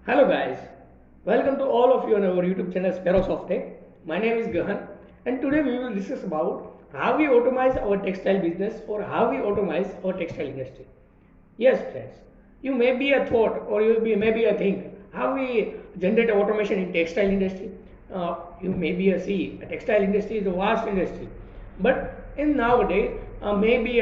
Hello guys, welcome to all of you on our YouTube channel Sparrows of Tech. My name is Gahan and today we will discuss about how we automate our textile business or how we automate our textile industry. Yes friends, you may be a thought or may be a think how we generate automation in textile industry. You may be a see, a textile industry is a vast industry, but in nowadays maybe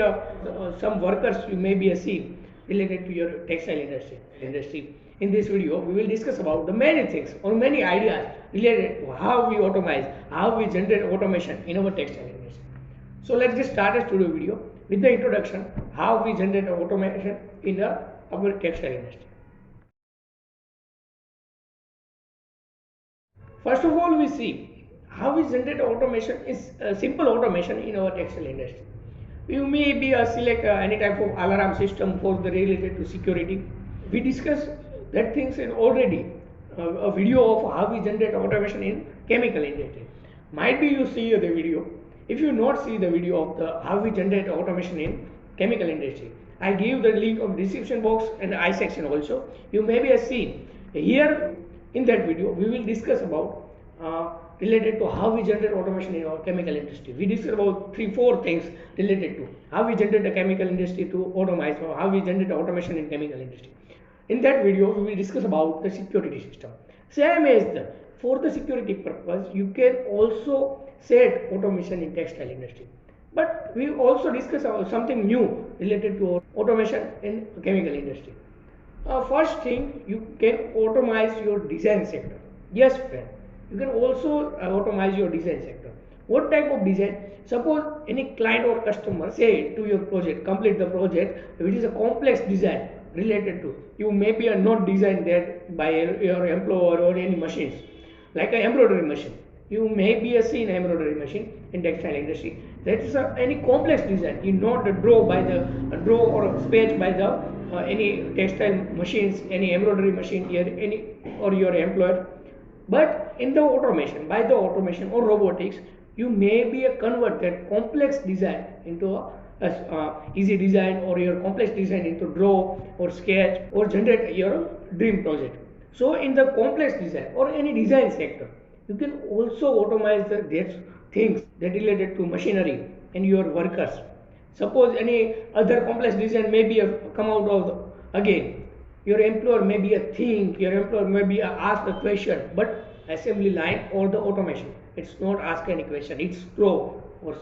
some workers you may be a see related to your textile industry. In this video, we will discuss about the many things or many ideas related to how we automate, how we generate automation in our textile industry. So let's get started today's video with the introduction how we generate automation in our textile industry. First of all, we see how we generate automation is simple automation in our textile industry. You may be select any type of alarm system for the related to security. We discussed that things in already a video of how we generate automation in chemical industry. Might be you see the video. If you not see the video of the how we generate automation in chemical industry, I give the link of description box and I section also. You may be seen here in that video. We will discuss about related to how we generate automation in our chemical industry. We discussed about 3-4 things related to how we generate the chemical industry to automate or how we generate automation in chemical industry. In that video, we will discuss about the security system. Same as for the security purpose, you can also set automation in textile industry. But we also discuss something new related to automation in chemical industry. First thing, you can automate your design sector. Yes, friend, you can also automate your design sector. What type of design? Suppose any client or customer say to your project, complete the project, which is a complex design related to, you may be not designed that by your employer or any machines, like an embroidery machine. You may be seen embroidery machine in textile industry. That is any complex design. You not draw by the draw or sketch by the any textile machines, any embroidery machine here, any or your employer. But in the automation, by the automation or robotics, you may be a convert that complex design into a easy design or your complex design into draw or sketch or generate your dream project. So in the complex design or any design sector, you can also automate that things that related to machinery and your workers. Suppose any other complex design may be come out of again. Your employer may be a think, your employer may be ask a question, but assembly line or the automation, it's not ask any question, it's grow or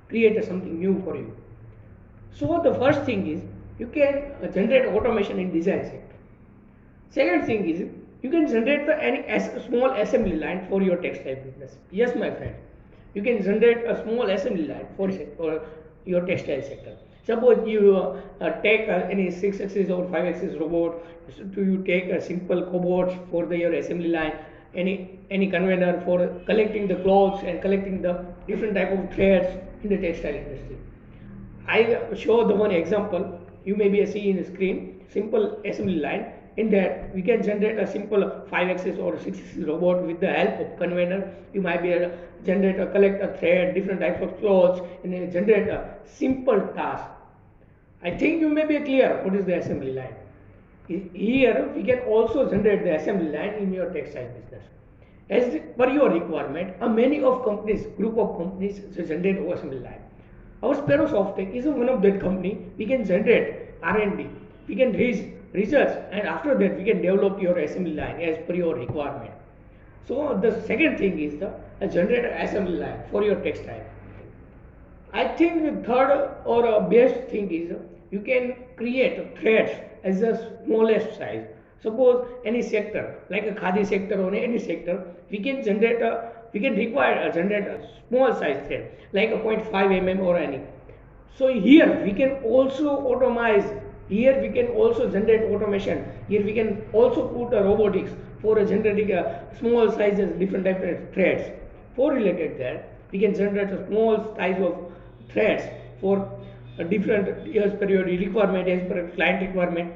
create something new for you. So the first thing is you can generate automation in design sector. Second thing is you can generate any small assembly line for your textile business. Yes, my friend, you can generate a small assembly line for your textile sector. Suppose you take any 6-axis or 5-axis robot, so you take a simple cobot for your assembly line, any conveyor for collecting the clothes and collecting the different type of threads in the textile industry. I show the one example. You may be seeing the screen, simple assembly line. In that we can generate a simple 5-axis or 6-axis robot with the help of conveyor. You might be able to generate a collect a thread, different types of clothes, and generate a simple task. I think you may be clear what is the assembly line. Here we can also generate the assembly line in your textile business. As per your requirement, many of companies, group of companies generate assembly line. Our Sparrow Softech is one of that company. We can generate R&D. We can raise research, and after that we can develop your assembly line as per your requirement. So the second thing is the generate assembly line for your textile. I think the third or best thing is you can create threads as the smallest size. Suppose any sector like a khadi sector or any sector, we can generate generate a small size thread like a 0.5 mm or any. So here we can also automate. Here we can also generate automation. Here we can also put a robotics for generating a small sizes, different types of threads. For related that, we can generate a small size of threads for a different as per your requirement, as per client requirement.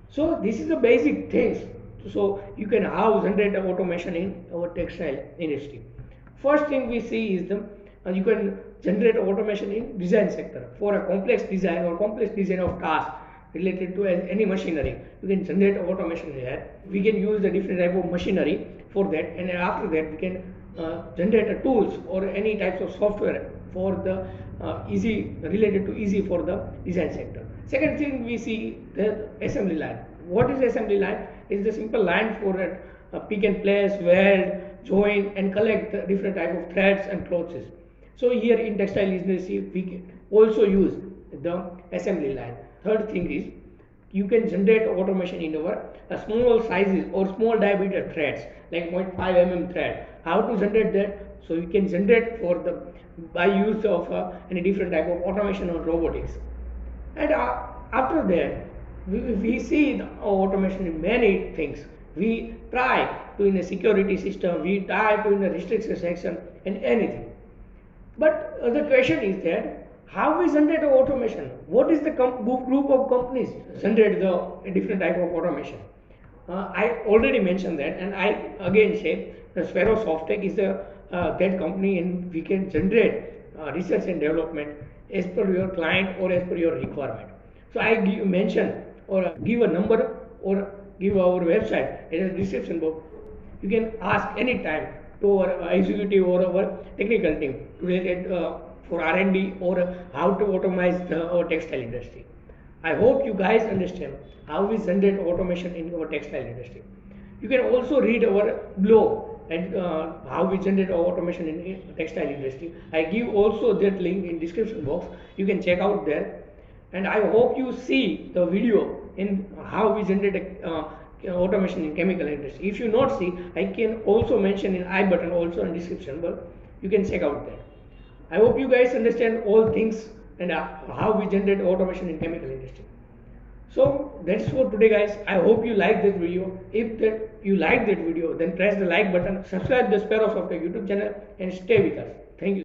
So this is the basic things. So you can have generate automation in our textile industry. First thing we see is the you can generate automation in design sector for a complex design or complex design of task. related to any machinery. You can generate automation here. We can use the different type of machinery for that, and after that we can generate tools or any types of software for the easy related to easy for the design sector. Second thing we see the assembly line. What is assembly line? It's the simple line for pick and place, weld, join and collect the different type of threads and clothes. So here in textile industry we can also use the assembly line. Third thing is you can generate automation in our small sizes or small diameter threads like 0.5 mm thread. How to generate that? So you can generate for the by use of any different type of automation or robotics. And after that we see the automation in many things. We try to in a security system, we try to in a restriction section and anything. But the question is that how we generate automation? What is the group of companies generate the different type of automation? I already mentioned that, and I again say the Sparrow Softtech is the that company, and we can generate research and development as per your client or as per your requirement. So I mention or give a number or give our website in the description box. You can ask anytime to our executive or our technical team related for R&D or how to automate our textile industry. I hope you guys understand how we generate automation in our textile industry. You can also read our blog and how we generate automation in textile industry. I give also that link in description box. You can check out there. And I hope you see the video in how we generate automation in chemical industry. If you not see, I can also mention in I button also in description, but you can check out there. I hope you guys understand all things and how we generate automation in chemical industry. So that's for today guys. I hope you like this video. If you like that video, then press the like button, subscribe the Sparrow Softtech YouTube channel and stay with us. Thank you.